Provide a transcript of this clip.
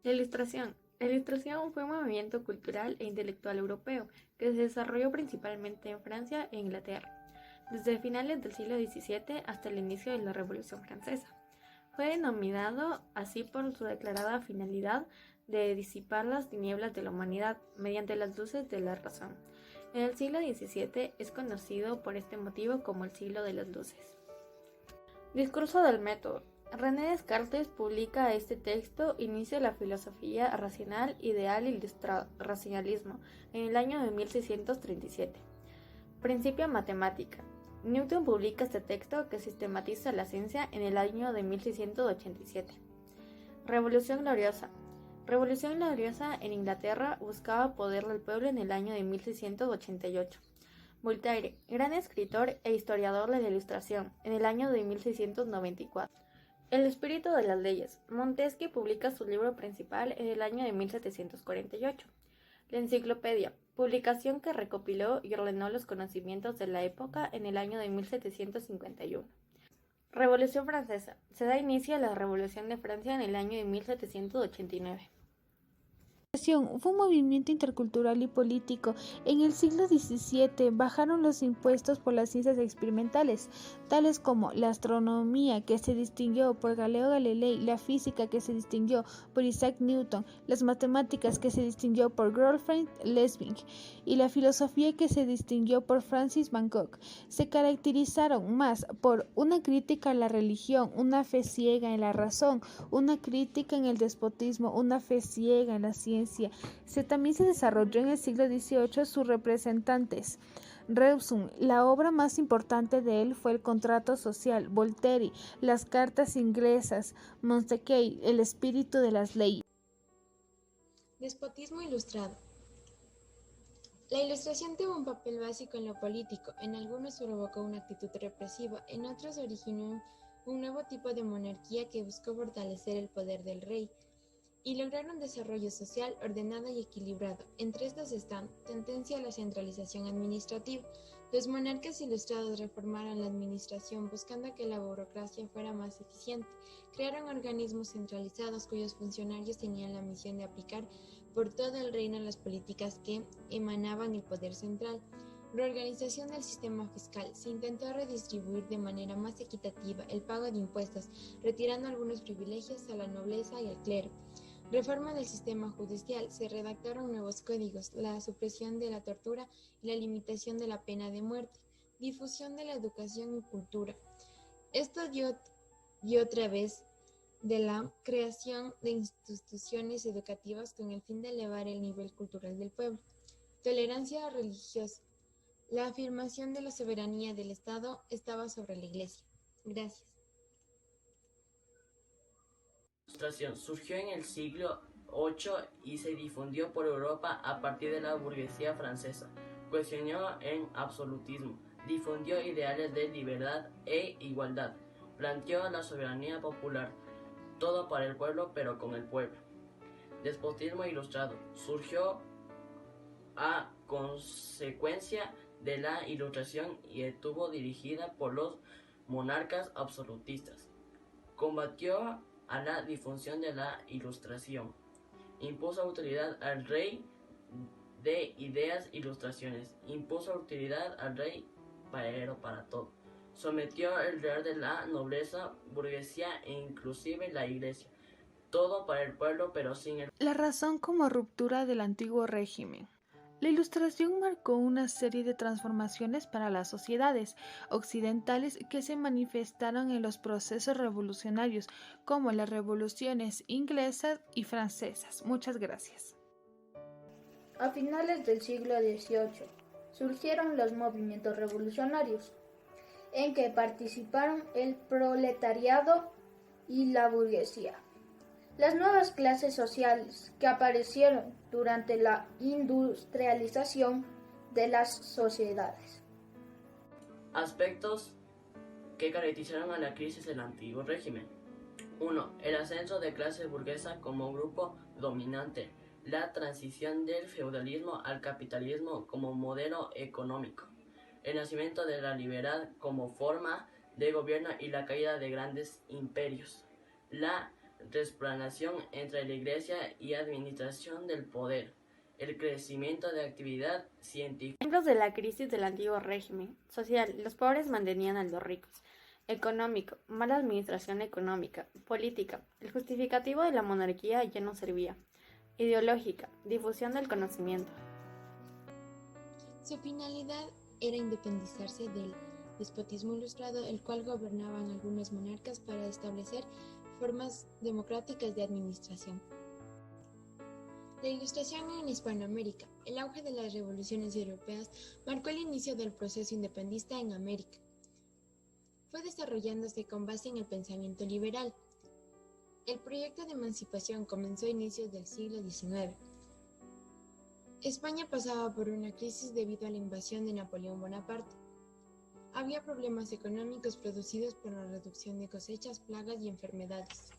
La Ilustración. La Ilustración fue un movimiento cultural e intelectual europeo que se desarrolló principalmente en Francia e Inglaterra, desde finales del siglo XVII hasta el inicio de la Revolución Francesa. Fue denominado así por su declarada finalidad de disipar las tinieblas de la humanidad mediante las luces de la razón. En el siglo XVII es conocido por este motivo como el siglo de las luces. Discurso del método. René Descartes publica este texto Inicio de la filosofía racional, ideal y racionalismo en el año de 1637. Principio matemática. Newton publica este texto que sistematiza la ciencia en el año de 1687. Revolución gloriosa. Revolución gloriosa en Inglaterra buscaba poder del pueblo en el año de 1688. Voltaire, gran escritor e historiador de la Ilustración, en el año de 1694. El espíritu de las leyes. Montesquieu publica su libro principal en el año de 1748. La Enciclopedia, publicación que recopiló y ordenó los conocimientos de la época en el año de 1751. Revolución Francesa. Se da inicio a la Revolución de Francia en el año de 1789. Fue un movimiento intercultural y político. En el siglo XVII bajaron los impuestos por las ciencias experimentales, tales como la astronomía, que se distinguió por Galileo Galilei, la física, que se distinguió por Isaac Newton, las matemáticas, que se distinguió por Gottfried Leibniz, y la filosofía, que se distinguió por Francis Bacon. Se caracterizaron más por una crítica a la religión, una fe ciega en la razón, una crítica en el despotismo, una fe ciega en la ciencia. También se desarrolló en el siglo XVIII sus representantes. Rousseau, la obra más importante de él fue El contrato social, Voltaire, las cartas inglesas, Montesquieu, el espíritu de las leyes. Despotismo ilustrado. La Ilustración tuvo un papel básico en lo político. En algunos provocó una actitud represiva, en otros originó un nuevo tipo de monarquía que buscó fortalecer el poder del rey y lograr un desarrollo social ordenado y equilibrado. Entre estos están tendencia a la centralización administrativa. Los monarcas ilustrados reformaron la administración buscando que la burocracia fuera más eficiente. Crearon organismos centralizados cuyos funcionarios tenían la misión de aplicar por todo el reino las políticas que emanaban del poder central. Reorganización del sistema fiscal. Se intentó redistribuir de manera más equitativa el pago de impuestos, retirando algunos privilegios a la nobleza y al clero. Reforma del sistema judicial. Se redactaron nuevos códigos, la supresión de la tortura y la limitación de la pena de muerte. Difusión de la educación y cultura. Esto dio otra vez de la creación de instituciones educativas con el fin de elevar el nivel cultural del pueblo. Tolerancia religiosa. La afirmación de la soberanía del Estado estaba sobre la Iglesia. Gracias. La Ilustración surgió en el siglo VIII y se difundió por Europa a partir de la burguesía francesa. Cuestionó el absolutismo, difundió ideales de libertad e igualdad, planteó la soberanía popular, todo para el pueblo pero con el pueblo. Despotismo ilustrado surgió a consecuencia de la Ilustración y estuvo dirigida por los monarcas absolutistas. Combatió a la difusión de la Ilustración. Impuso autoridad al rey de ideas ilustraciones. Impuso autoridad al rey para todo. Sometió el real de la nobleza, burguesía e inclusive la iglesia. Todo para el pueblo pero sin el... La razón como ruptura del antiguo régimen. La Ilustración marcó una serie de transformaciones para las sociedades occidentales que se manifestaron en los procesos revolucionarios, como las revoluciones inglesas y francesas. Muchas gracias. A finales del siglo XVIII surgieron los movimientos revolucionarios, en que participaron el proletariado y la burguesía. Las nuevas clases sociales que aparecieron durante la industrialización de las sociedades. Aspectos que caracterizaron a la crisis del antiguo régimen. 1. El ascenso de clase burguesa como grupo dominante. La transición del feudalismo al capitalismo como modelo económico. El nacimiento de la libertad como forma de gobierno y la caída de grandes imperios. La desplanación entre la Iglesia y administración del poder, el crecimiento de actividad científica. Ejemplos de la crisis del antiguo régimen. Social, los pobres mantenían a los ricos. Económico, mala administración económica. Política, el justificativo de la monarquía ya no servía. Ideológica, difusión del conocimiento. Su finalidad era independizarse del despotismo ilustrado, el cual gobernaban algunos monarcas para establecer formas democráticas de administración. La Ilustración en Hispanoamérica. El auge de las revoluciones europeas marcó el inicio del proceso independentista en América. Fue desarrollándose con base en el pensamiento liberal. El proyecto de emancipación comenzó a inicios del siglo XIX. España pasaba por una crisis debido a la invasión de Napoleón Bonaparte. Había problemas económicos producidos por la reducción de cosechas, plagas y enfermedades.